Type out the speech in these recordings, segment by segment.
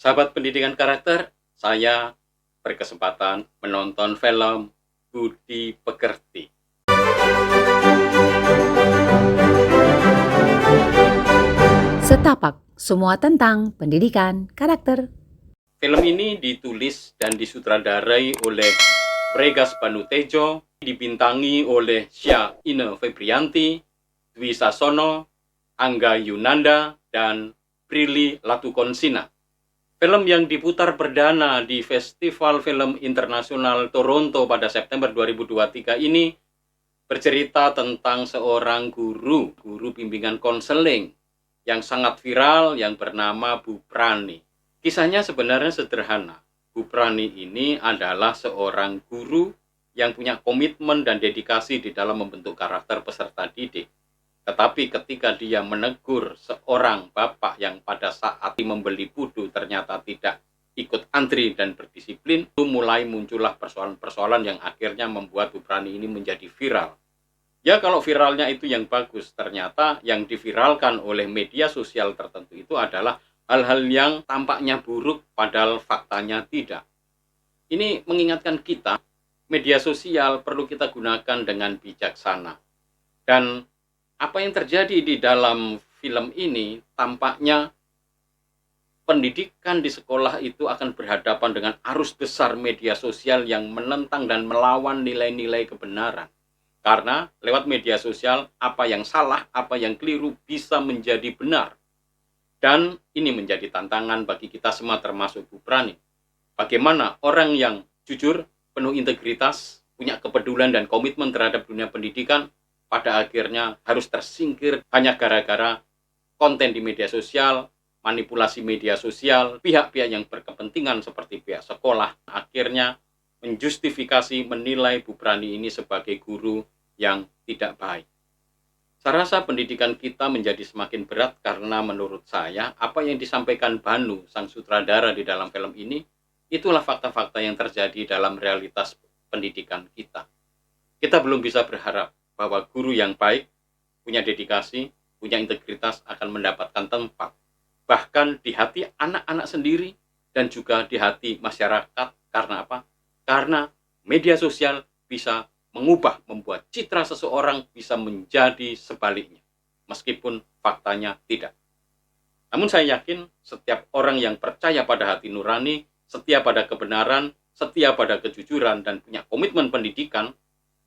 Sahabat pendidikan karakter, saya berkesempatan menonton film Budi Pekerti. Setapak, semua tentang pendidikan karakter. Film ini ditulis dan disutradarai oleh Bregas Banutejo, dibintangi oleh Sya Ine Febrianti, Dwi Sasono, Angga Yunanda, dan Prilly Latukonsina. Film yang diputar perdana di Festival Film Internasional Toronto pada September 2023 ini bercerita tentang seorang guru bimbingan konseling yang sangat viral yang bernama Bu Prani. Kisahnya sebenarnya sederhana. Bu Prani ini adalah seorang guru yang punya komitmen dan dedikasi di dalam membentuk karakter peserta didik. Tetapi ketika dia menegur seorang bapak yang pada saat membeli putu ternyata tidak ikut antri dan berdisiplin, itu mulai muncullah persoalan-persoalan yang akhirnya membuat Bu Prani ini menjadi viral. Ya kalau viralnya itu yang bagus, ternyata yang diviralkan oleh media sosial tertentu itu adalah hal-hal yang tampaknya buruk padahal faktanya tidak. Ini mengingatkan kita, media sosial perlu kita gunakan dengan bijaksana. Dan apa yang terjadi di dalam film ini tampaknya pendidikan di sekolah itu akan berhadapan dengan arus besar media sosial yang menentang dan melawan nilai-nilai kebenaran. Karena lewat media sosial apa yang salah, apa yang keliru bisa menjadi benar. Dan ini menjadi tantangan bagi kita semua termasuk Bu Prani. Bagaimana orang yang jujur, penuh integritas, punya kepedulian dan komitmen terhadap dunia pendidikan pada akhirnya harus tersingkir hanya gara-gara konten di media sosial, manipulasi media sosial, pihak-pihak yang berkepentingan seperti pihak sekolah, akhirnya menjustifikasi menilai Bu Prani ini sebagai guru yang tidak baik. Saya rasa pendidikan kita menjadi semakin berat karena menurut saya apa yang disampaikan Banu, sang sutradara di dalam film ini, itulah fakta-fakta yang terjadi dalam realitas pendidikan kita. Kita belum bisa berharap bahwa guru yang baik, punya dedikasi, punya integritas akan mendapatkan tempat. Bahkan di hati anak-anak sendiri dan juga di hati masyarakat. Karena apa? Karena media sosial bisa mengubah, membuat citra seseorang bisa menjadi sebaliknya. Meskipun faktanya tidak. Namun saya yakin setiap orang yang percaya pada hati nurani, setia pada kebenaran, setia pada kejujuran, dan punya komitmen pendidikan,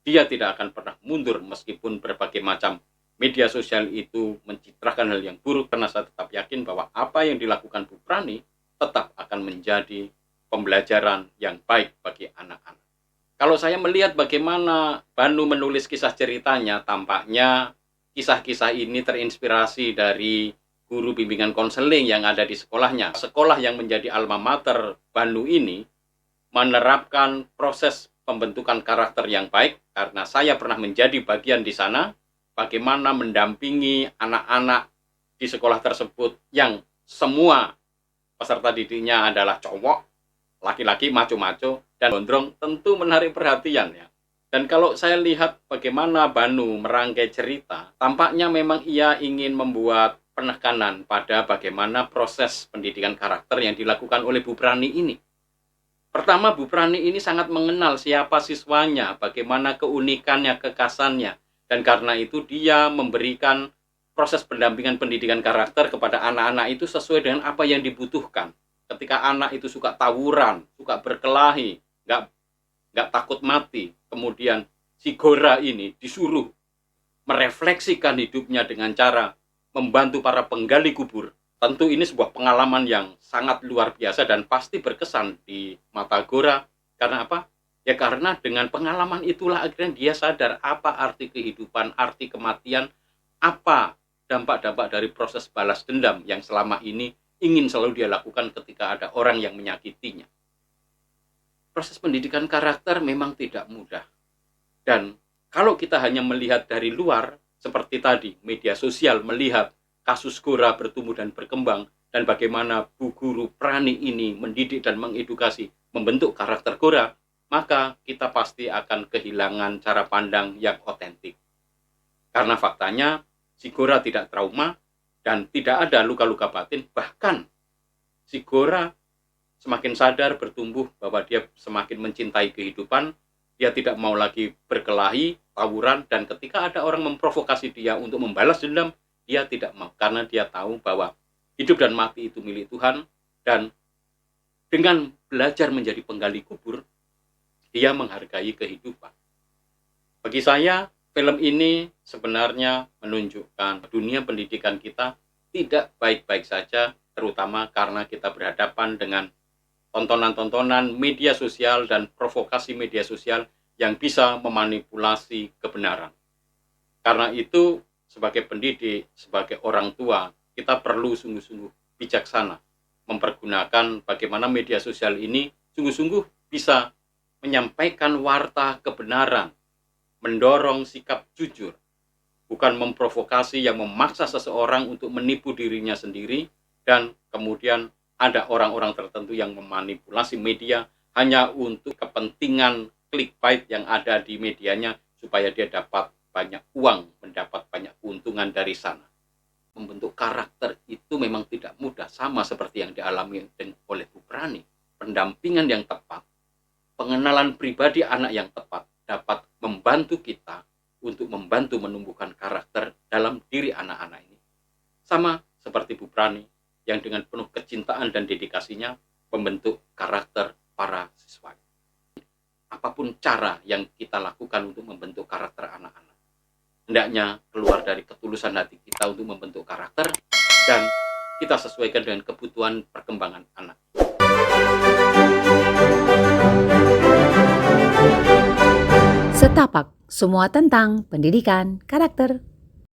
dia tidak akan pernah mundur meskipun berbagai macam media sosial itu mencitrakan hal yang buruk, karena saya tetap yakin bahwa apa yang dilakukan Bu Prani tetap akan menjadi pembelajaran yang baik bagi anak-anak. Kalau saya melihat bagaimana Banu menulis kisah ceritanya, tampaknya kisah-kisah ini terinspirasi dari guru bimbingan konseling yang ada di sekolahnya. Sekolah yang menjadi alma mater Banu ini menerapkan proses pembentukan karakter yang baik, karena saya pernah menjadi bagian di sana, bagaimana mendampingi anak-anak di sekolah tersebut yang semua peserta didiknya adalah cowok, laki-laki maco-maco, dan gondrong, tentu menarik perhatian ya. Dan kalau saya lihat bagaimana Banu merangkai cerita, tampaknya memang ia ingin membuat penekanan pada bagaimana proses pendidikan karakter yang dilakukan oleh Bu Prani ini. Pertama, Bu Prani ini sangat mengenal siapa siswanya, bagaimana keunikannya, kekhasannya. Dan karena itu dia memberikan proses pendampingan pendidikan karakter kepada anak-anak itu sesuai dengan apa yang dibutuhkan. Ketika anak itu suka tawuran, suka berkelahi, nggak takut mati, kemudian si Gora ini disuruh merefleksikan hidupnya dengan cara membantu para penggali kubur. Tentu ini sebuah pengalaman yang sangat luar biasa dan pasti berkesan di mata Gora. Karena apa? Ya karena dengan pengalaman itulah akhirnya dia sadar apa arti kehidupan, arti kematian, apa dampak-dampak dari proses balas dendam yang selama ini ingin selalu dia lakukan ketika ada orang yang menyakitinya. Proses pendidikan karakter memang tidak mudah. Dan kalau kita hanya melihat dari luar, seperti tadi, media sosial melihat kasus Gora bertumbuh dan berkembang, dan bagaimana Bu Guru Prani ini mendidik dan mengedukasi, membentuk karakter Gora, maka kita pasti akan kehilangan cara pandang yang otentik. Karena faktanya, si Gora tidak trauma, dan tidak ada luka-luka batin, bahkan si Gora semakin sadar, bertumbuh bahwa dia semakin mencintai kehidupan, dia tidak mau lagi berkelahi, tawuran, dan ketika ada orang memprovokasi dia untuk membalas dendam, dia tidak mau karena dia tahu bahwa hidup dan mati itu milik Tuhan, dan dengan belajar menjadi penggali kubur, dia menghargai kehidupan. Bagi saya, film ini sebenarnya menunjukkan dunia pendidikan kita tidak baik-baik saja, terutama karena kita berhadapan dengan tontonan-tontonan media sosial dan provokasi media sosial yang bisa memanipulasi kebenaran. Karena itu, sebagai pendidik, sebagai orang tua, kita perlu sungguh-sungguh bijaksana mempergunakan bagaimana media sosial ini sungguh-sungguh bisa menyampaikan warta kebenaran, mendorong sikap jujur, bukan memprovokasi yang memaksa seseorang untuk menipu dirinya sendiri, dan kemudian ada orang-orang tertentu yang memanipulasi media hanya untuk kepentingan clickbait yang ada di medianya supaya dia dapat banyak uang, mendapat banyak keuntungan dari sana. Membentuk karakter itu memang tidak mudah, sama seperti yang dialami oleh Bu Prani. Pendampingan yang tepat, pengenalan pribadi anak yang tepat dapat membantu kita untuk membantu menumbuhkan karakter dalam diri anak-anak ini. Sama seperti Bu Prani yang dengan penuh kecintaan dan dedikasinya membentuk karakter para siswa. Apapun cara yang kita lakukan untuk membentuk karakter anak-anak, hendaknya keluar dari ketulusan hati kita untuk membentuk karakter dan kita sesuaikan dengan kebutuhan perkembangan anak. Setapak, semua tentang pendidikan karakter.